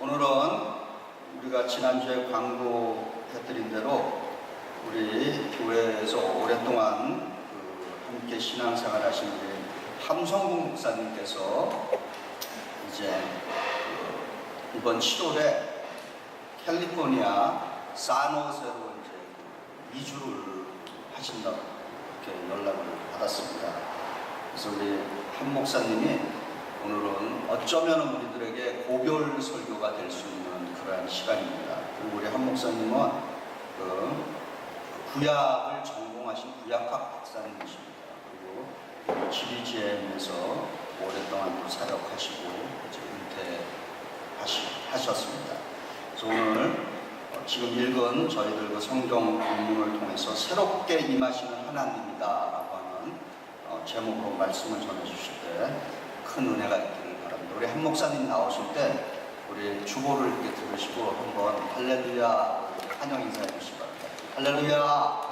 오늘은 우리가 지난주에 광고해드린 대로 우리 교회에서 오랫동안 함께 신앙생활 하신 우리 함성국 목사님께서 이제 이번 7월에 캘리포니아 산호세로 이제 이주를 하신다고 이렇게 연락을 받았습니다. 그래서 우리 함 목사님이 오늘은 어쩌면 우리들에게 고별 설교가 될 수 있는 그러한 시간입니다. 그리고 우리 함 목사님은 구약을 전공하신 구약학 박사님이십니다. 그리고 GBGM에서 오랫동안 또 사역하시고 이제 은퇴하셨습니다. 그래서 오늘 지금 읽은 저희들 그 성경 본문을 통해서 새롭게 임하시는 하나님이다라고 하는 제목으로 말씀을 전해주실 때 큰 은혜가 있기를 바랍니다. 우리 한 목사님 나오실 때 우리 주보를 이렇게 들으시고 한번 할렐루야 환영 인사해 주시기 바랍니다. 할렐루야.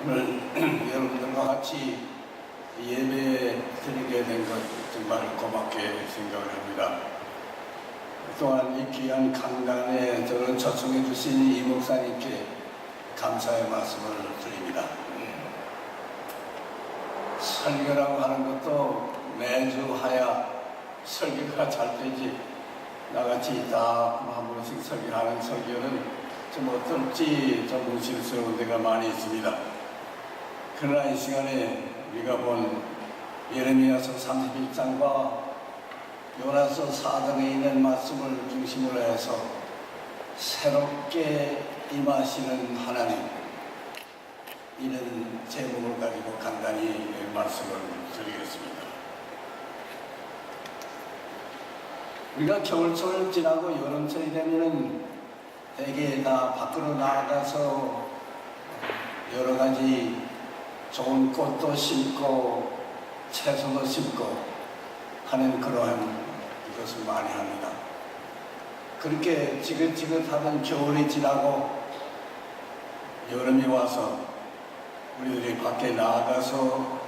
오늘 여러분들과 같이 예배 드리게 된 것 정말 고맙게 생각을 합니다. 또한 이 귀한 강단에 저를 초청해 주신 이 목사님께 감사의 말씀을 드립니다. 설교라고 하는 것도 매주 하야 설교가 잘 되지, 나같이 딱 한 번씩 설교하는 설교는 좀 어떨지 좀 무실스러운 데가 많이 있습니다. 그러나 이 시간에 우리가 본 예레미야서 31장과 요나서 4장에 있는 말씀을 중심으로 해서 새롭게 임하시는 하나님, 이런 제목을 가지고 간단히 말씀을 드리겠습니다. 우리가 겨울철을 지나고 여름철이 되면은 대개 다 밖으로 나가서 여러 가지 좋은 꽃도 심고 채소도 심고 하는 그러한 것을 많이 합니다. 그렇게 지긋지긋하던 겨울이 지나고 여름이 와서 우리들이 밖에 나가서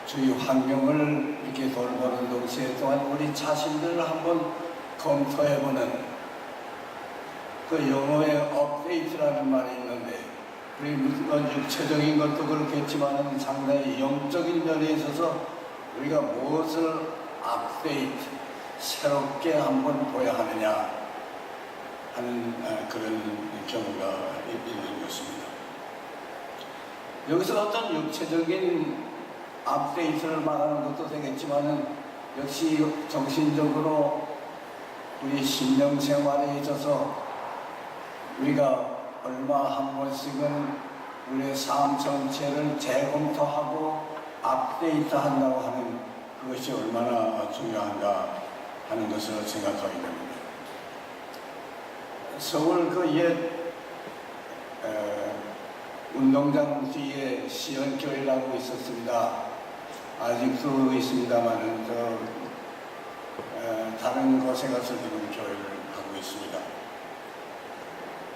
주위 환경을 이렇게 돌보는 동시에 또한 우리 자신들을 한번 검토해보는, 그 영어의 업데이트라는 말이 있는데, 우리 육체적인 것도 그렇겠지만 상당히 영적인 면에 있어서 우리가 무엇을 업데이트, 새롭게 한번 보여야 하느냐 하는 그런 경우가 있는 것입니다. 여기서 어떤 육체적인 업데이트를 말하는 것도 되겠지만 역시 정신적으로 우리 신령생활에 있어서 우리가 얼마 한 번씩은 우리의 삶 전체를 재검토하고 업데이트 한다고 하는 그것이 얼마나 중요한가 하는 것을 생각하게 됩니다. 서울 그 옛 운동장 뒤에 시연교회라고 있었습니다. 아직도 있습니다만은 다른 곳에 가서 지금 교회를 하고 있습니다.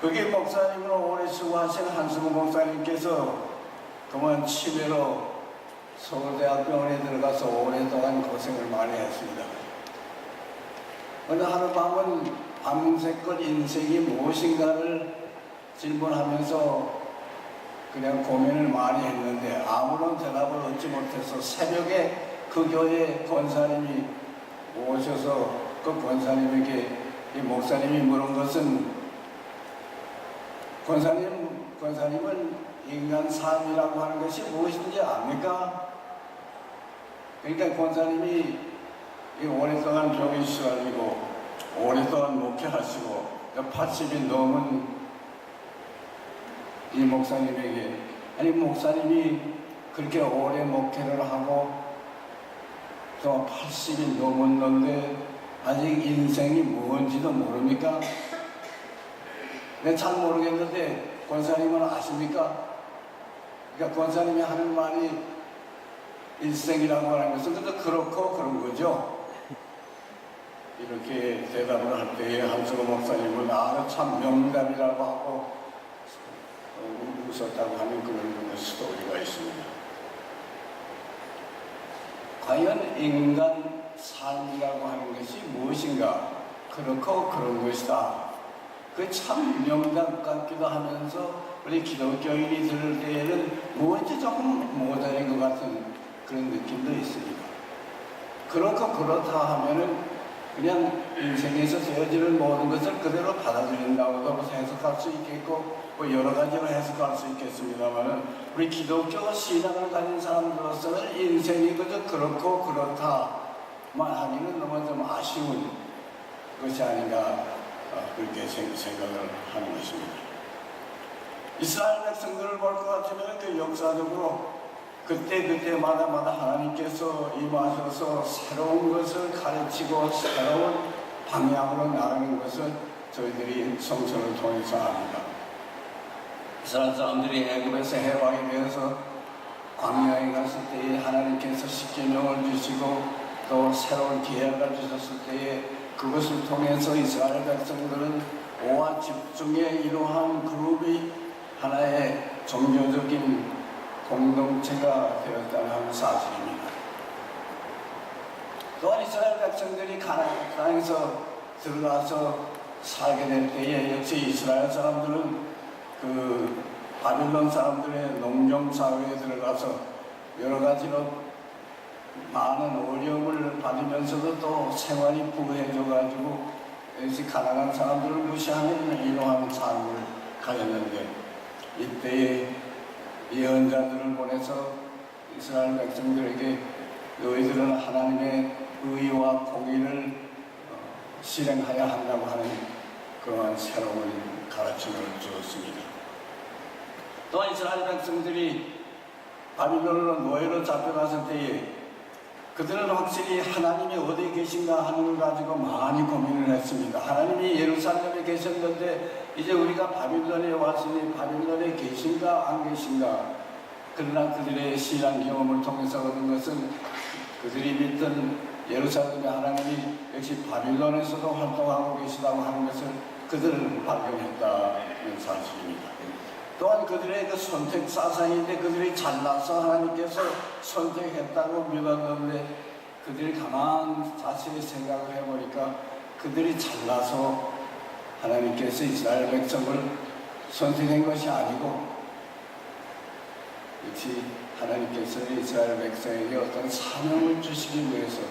거기 목사님으로 오래 수고하신 한승우 목사님께서 그만 치매로 서울대학병원에 들어가서 오랫동안 고생을 많이 했습니다. 어느 하룻밤은 밤새껏 인생이 무엇인가를 질문하면서 그냥 고민을 많이 했는데 아무런 대답을 얻지 못해서 새벽에 그 교회 권사님이 오셔서 그 권사님에게, 이 목사님이 물은 것은, 권사님은 인간 삶이라고 하는 것이 무엇인지 압니까? 그러니까 권사님이 오랫동안 교회 시간이고 오랫동안 목회하시고 80이 넘은 이 목사님에게, 아니 목사님이 그렇게 오래 목회를 하고 또 80이 넘었는데 아직 인생이 뭔지도 모릅니까? 내가 잘 모르겠는데 권사님은 아십니까? 그러니까 권사님이 하는 말이 일생이라고 하는 것은 그렇고 그런 아니죠. 이렇게 대답을 할 때에 한승호 목사님은 참 명답이라고 하고 웃었다고 하는 그런 스토리가 있습니다. 과연 인간 삶이라고 하는 것이 무엇인가? 그렇고 그런 것이다. 그 참 명답 같기도 하면서 우리 기독교인이 들을 때에는 뭔지 조금 모자란 것 같은 그런 느낌도 있습니다. 그렇고 그렇다 하면은 그냥 인생에서 되어지는 모든 것을 그대로 받아들인다고도 해석할 수 있겠고 뭐 여러 가지로 해석할 수 있겠습니다만은 우리 기독교 신앙을 가진 사람들로서는 인생이 그저 그렇고 그렇다만 하기는 너무 좀 아쉬운 것이 아닌가 그렇게 생각을 하는 것입니다. 이스라엘 백성들을 볼 것 같으면 그 역사적으로 그때마다 하나님께서 임하셔서 새로운 것을 가르치고 새로운 방향으로 나가는 것을 저희들이 성서를 통해서 압니다. 이스라엘 사람들이 애굽에서 해방이 되어서 광야에 갔을 때에 하나님께서 십계명을 주시고 또 새로운 계약을 주셨을 때에 그것을 통해서 이스라엘 백성들은 오와 집중에 이러한 그룹이 하나의 종교적인 공동체가 되었다는 사실입니다. 또한 이스라엘 백성들이 가나안 땅에서 들어가서 살게 될 때에 역시 이스라엘 사람들은 그 바빌론 사람들의 농경 사회에 들어가서 여러 가지로 많은 어려움을 받으면서도 또 생활이 부해져가지고 역시 가난한 사람들을 무시하는 이러한 삶을 가졌는데 이때에 예언자들을 보내서 이스라엘 백성들에게 너희들은 하나님의 의와 공의를 실행하여야 한다고 하는 그러한 새로운 가르침을 주었습니다. 또한 이스라엘 백성들이 바빌론으로 노예로 잡혀갔을 때에 그들은 확실히 하나님이 어디에 계신가 하는 걸 가지고 많이 고민을 했습니다. 하나님이 예루살렘에 계셨는데 이제 우리가 바빌론에 왔으니 바빌론에 계신가 안 계신가. 그러나 그들의 신앙 경험을 통해서 얻은 것은 그들이 믿던 예루살렘의 하나님이 역시 바빌론에서도 활동하고 계시다고 하는 것을 그들은 발견했다는 사실입니다. 또한 그들의 그 선택 사상인데 그들이 잘나서 하나님께서 선택했다고 믿었는데 그들이 가만 자신의 생각을 해보니까 그들이 잘나서 하나님께서 이스라엘 백성을 선택한 것이 아니고 역시 하나님께서 이스라엘 백성에게 어떤 사명을 주시기 위해서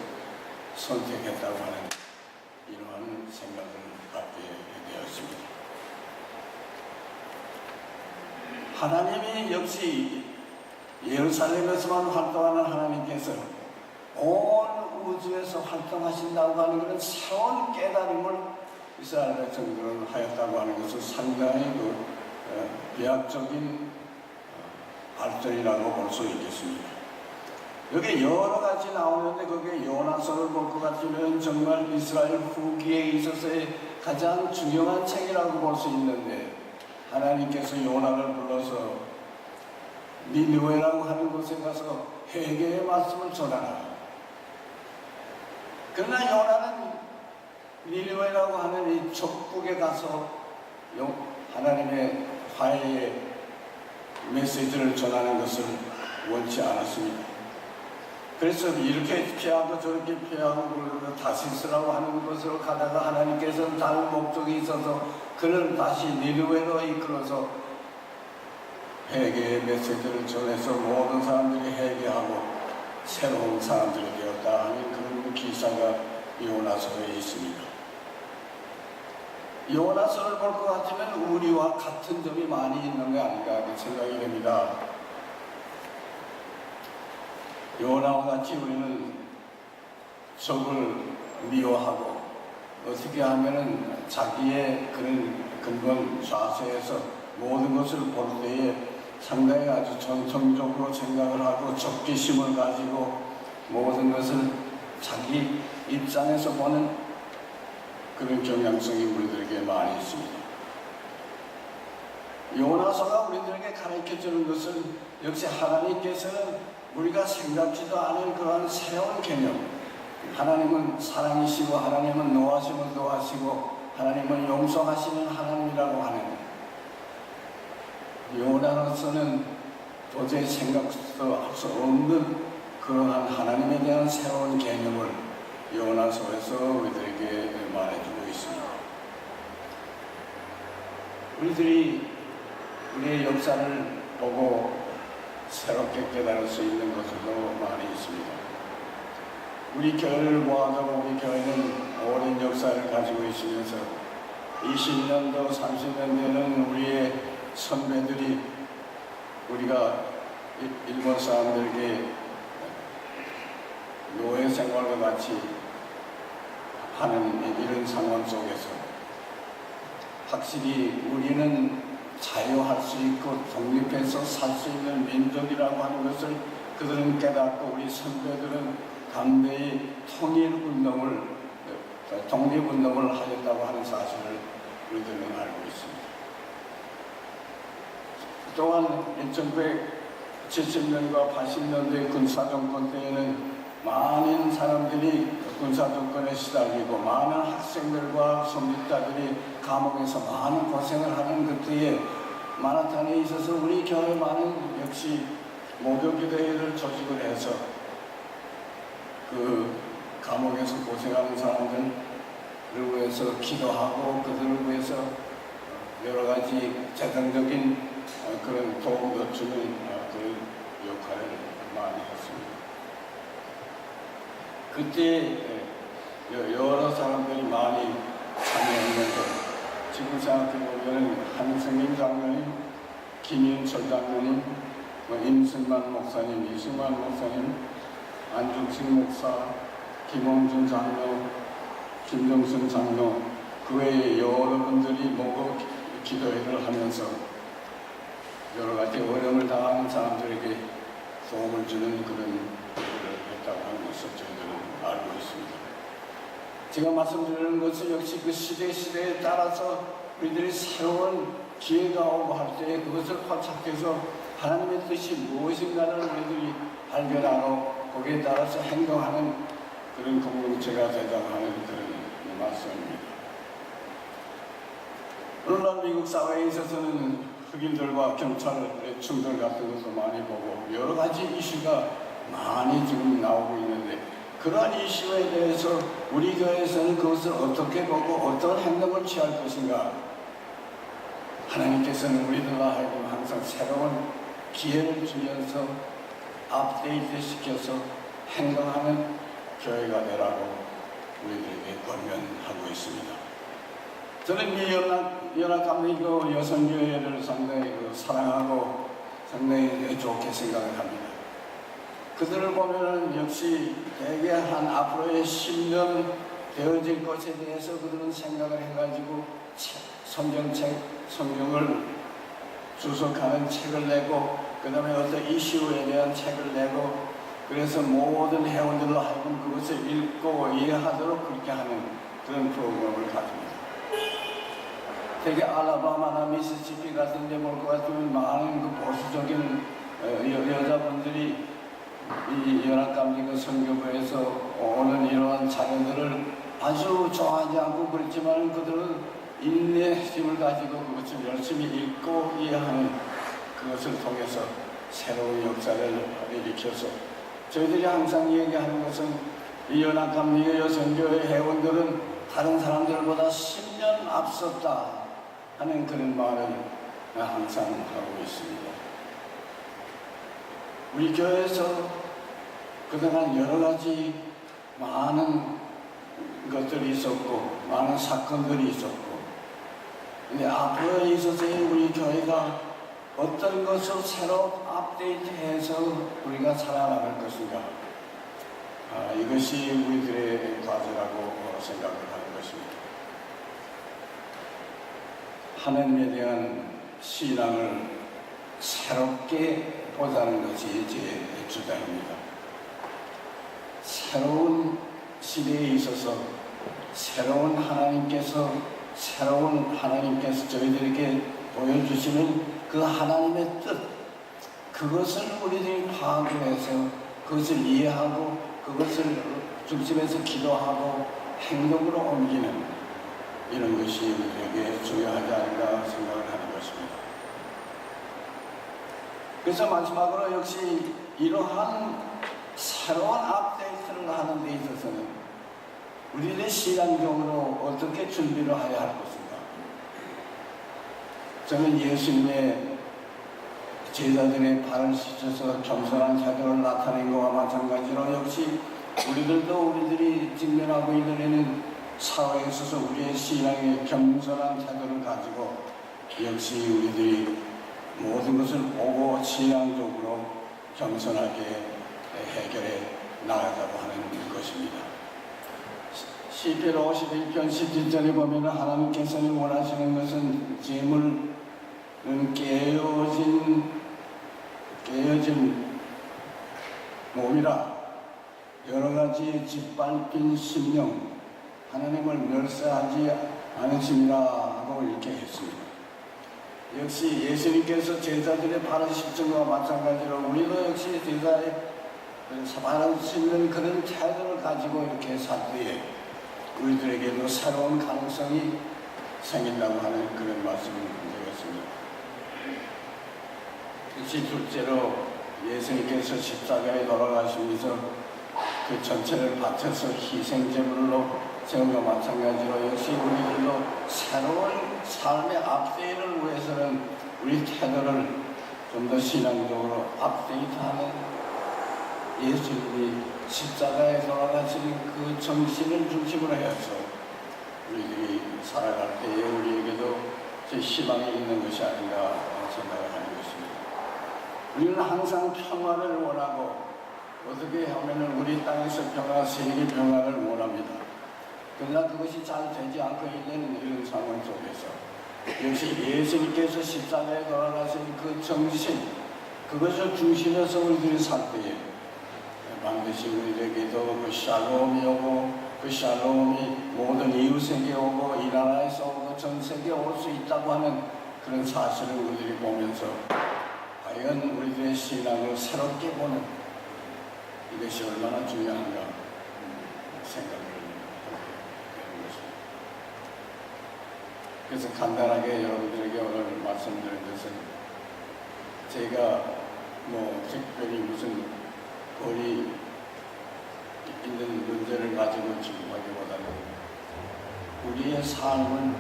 선택했다고 하는 이러한 생각을 갖게 되었습니다. 하나님이 역시 예루살렘에서만 활동하는 하나님께서 온 우주에서 활동하신다고 하는 그런 새로운 깨달음을 이스라엘 백성들은 하였다고 하는 것은 상당히 비약적인 발전이라고 볼 수 있겠습니다. 여기 여러 가지 나오는데 거기에 요나서를 볼 것 같으면 정말 이스라엘 후기에 있어서의 가장 중요한 책이라고 볼 수 있는데 하나님께서 요나를 불러서 니느웨라고 하는 곳에 가서 회개의 말씀을 전하라. 그러나 요나는 니느웨라고 하는 이 족국에 가서 하나님의 화해의 메시지를 전하는 것을 원치 않았습니다. 그래서 이렇게 피하고 저렇게 피하고 다시스라고 하는 곳으로 가다가 하나님께서는 다른 목적이 있어서 그를 다시 니느웨로 이끌어서 회개의 메시지를 전해서 모든 사람들이 회개하고 새로운 사람들이 되었다 하는 그런 기사가 요나서에 있습니다. 요나서를 볼 것 같으면 우리와 같은 점이 많이 있는 게 아닌가 생각이 됩니다. 요나와 같이 우리는 적을 미워하고 어떻게 하면은 자기의 그런 근본 자세에서 모든 것을 볼 때에 상당히 아주 전통적으로 생각을 하고 적개심을 가지고 모든 것을 자기 입장에서 보는 그런 경향성이 우리들에게 많이 있습니다. 요나서가 우리들에게 가르쳐주는 것은 역시 하나님께서는 우리가 생각지도 않은 그러한 새로운 개념, 하나님은 사랑이시고 하나님은 노하시면 노하시고 하나님은 용서하시는 하나님이라고 하는 요나로서는 도저히 생각도 할 수 없는 그러한 하나님에 대한 새로운 개념을 요나서에서 우리들에게 말해주고 있습니다. 우리들이 우리의 역사를 보고 새롭게 깨달을 수 있는 것들도 많이 있습니다. 우리 교회를 보아도 우리 교회는 오랜 역사를 가지고 있으면서 20년도 30년 되는 우리의 선배들이 우리가 일본 사람들에게 노예 생활과 같이 하는 이런 상황 속에서 확실히 우리는 자유할 수 있고 독립해서 살 수 있는 민족이라고 하는 것을 그들은 깨닫고 우리 선배들은 강대히 독립운동을 하였다고 하는 사실을 우리들은 알고 있습니다. 또한 1970년과 80년대 군사정권 때에는 많은 사람들이 군사정권에 시달리고 많은 학생들과 성직자들이 감옥에서 많은 고생을 하는 그때에 마라탄에 있어서 우리 교회 많은 역시 목요기도회를 조직을 해서 그 감옥에서 고생하는 사람들을 위해서 기도하고 그들을 위해서 여러 가지 재정적인 그런 도움도 주는 그런 역할을 많이 했습니다. 그때 여러 사람들이 많이 참여했는데 지금 생각해보면 한승민 장로님, 김윤철 장로님, 임승만 목사님, 이승만 목사님, 안중식 목사, 김홍준 장로, 김정순 장로, 그 외에 여러분들이 모두 기도회를 하면서 여러 가지 어려움을 당하는 사람들에게 도움을 주는 그런 일을 했다고 하는 것을 저희들은 알고 있습니다. 제가 말씀드리는 것은 역시 그 시대에 따라서 우리들이 새로운 기회가 오고 할 때 그것을 포착해서 하나님의 뜻이 무엇인가를 우리들이 발견하고 거기에 따라서 행동하는 그런 공동체가 되자고 하는 그런 말씀입니다. 오늘날 미국 사회에 있어서는 흑인들과 경찰의 충돌 같은 것도 많이 보고 여러 가지 이슈가 많이 지금 나오고 있는데 그러한 이슈에 대해서 우리 교회에서는 그것을 어떻게 보고 어떤 행동을 취할 것인가 하나님께서는 우리들과 하여금 항상 새로운 기회를 주면서 업데이트 시켜서 행동하는 교회가 되라고 우리들에게 권면하고 있습니다. 저는 이 연합감리교 여성교회를 상당히 사랑하고 상당히 좋게 생각을 합니다. 그들을 보면 역시 대개 한 앞으로의 10년 되어질 것에 대해서 그들은 생각을 해가지고 성경을 주석하는 책을 내고 그 다음에 어떤 이슈에 대한 책을 내고 그래서 모든 회원들로 하여금 그것을 읽고 이해하도록 그렇게 하는 그런 프로그램을 가집니다. 되게 알라바마나 미시시피 같은 데 볼 것 같으면 많은 그 보수적인 여자분들이 이 연합감리교 선교부에서 오는 이러한 자녀들을 아주 좋아하지 않고 그렇지만 그들은 인내의 힘을 가지고 그것을 열심히 읽고 이해하는 그것을 통해서 새로운 역사를 일으켜서 저희들이 항상 얘기하는 것은 이 연합감리교 여성교회 회원들은 다른 사람들보다 10년 앞섰다 하는 그런 말을 항상 하고 있습니다. 우리 교회에서 그동안 여러 가지 많은 것들이 있었고 많은 사건들이 있었고 근데 앞으로에 있어서의 우리 교회가 어떤 것을 새로 업데이트해서 우리가 살아나갈 것인가 이것이 우리들의 과제라고 생각을 하는 것입니다. 하나님에 대한 신앙을 새롭게 보자는 것이 제 주장입니다. 새로운 시대에 있어서 새로운 하나님께서 저희들에게 보여주시는 그 하나님의 뜻 그것을 우리들이 파악해서 그것을 이해하고 그것을 중심에서 기도하고 행동으로 옮기는 이런 것이 우리에게 중요하지 않은가 생각을 하는 것입니다. 그래서 마지막으로 역시 이러한 새로운 업데이트를 하는 데 있어서는 우리의 신앙적으로 어떻게 준비를 해야 할 것인가. 저는 예수님의 제자들의 발을 씻어서 겸손한 태도를 나타낸 것과 마찬가지로 역시 우리들이 직면하고 있는 사회에 있어서 우리의 신앙의 겸손한 태도를 가지고 역시 우리들이 모든 것을 보고 신앙적으로 겸손하게 해결해 나가자고 하는 것입니다. 시편 51편 17절에 보면 하나님께서는 원하시는 것은 재물은 깨어진 몸이라 여러 가지 짓밟힌 심령 하나님을 멸시하지 않으심이라 하고 이렇게 했습니다. 역시 예수님께서 제자들의 발을 씻은 것과 마찬가지로 우리도 역시 제자의 발을 씻는 그런 태도를 가지고 이렇게 살 때에 우리들에게도 새로운 가능성이 생긴다고 하는 그런 말씀을 드리겠습니다. 역시 둘째로 예수님께서 십자가에 돌아가시면서 그 전체를 바쳐서 희생제물로 세운 것과 마찬가지로 역시 우리들도 새로운 삶의 업데이트를 위해서는 우리 태도를 좀 더 신앙적으로 업데이트하는 예수님이 십자가에 돌아가시는 그 정신을 중심으로 해서 우리들이 살아갈 때에 우리에게도 제 희망이 있는 것이 아닌가 생각을 하는 것입니다. 우리는 항상 평화를 원하고 어떻게 하면 우리 땅에서 평화, 세계 평화를 원합니다. 그러나 그것이 잘 되지 않고 있는 이런 상황 속에서 역시 예수님께서 십자가에 돌아가신 그 정신, 그것을 중심에서 우리들이 살 때에 반드시 우리에게도 그 샬롬이 오고 그 샬롬이 모든 이웃에게 오고 이 나라에서 오고 전 세계에 올 수 있다고 하는 그런 사실을 우리들이 보면서 과연 우리들의 신앙을 새롭게 보는 이것이 얼마나 중요한가 생각을 하는 것입니다. 그래서 간단하게 여러분들에게 오늘 말씀드린 것은 제가 특별히 무슨 권위 있는 문제를 가지고 질문하기보다는 우리의 삶을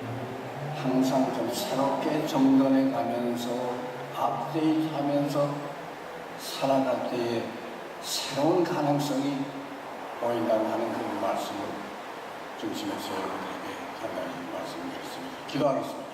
항상 좀 새롭게 정돈해 가면서 업데이트하면서 살아갈 때에 새로운 가능성이 보인다고 하는 그런 말씀을 중심에서 여러분들에게 간단히 말씀드렸습니다. 기도하겠습니다.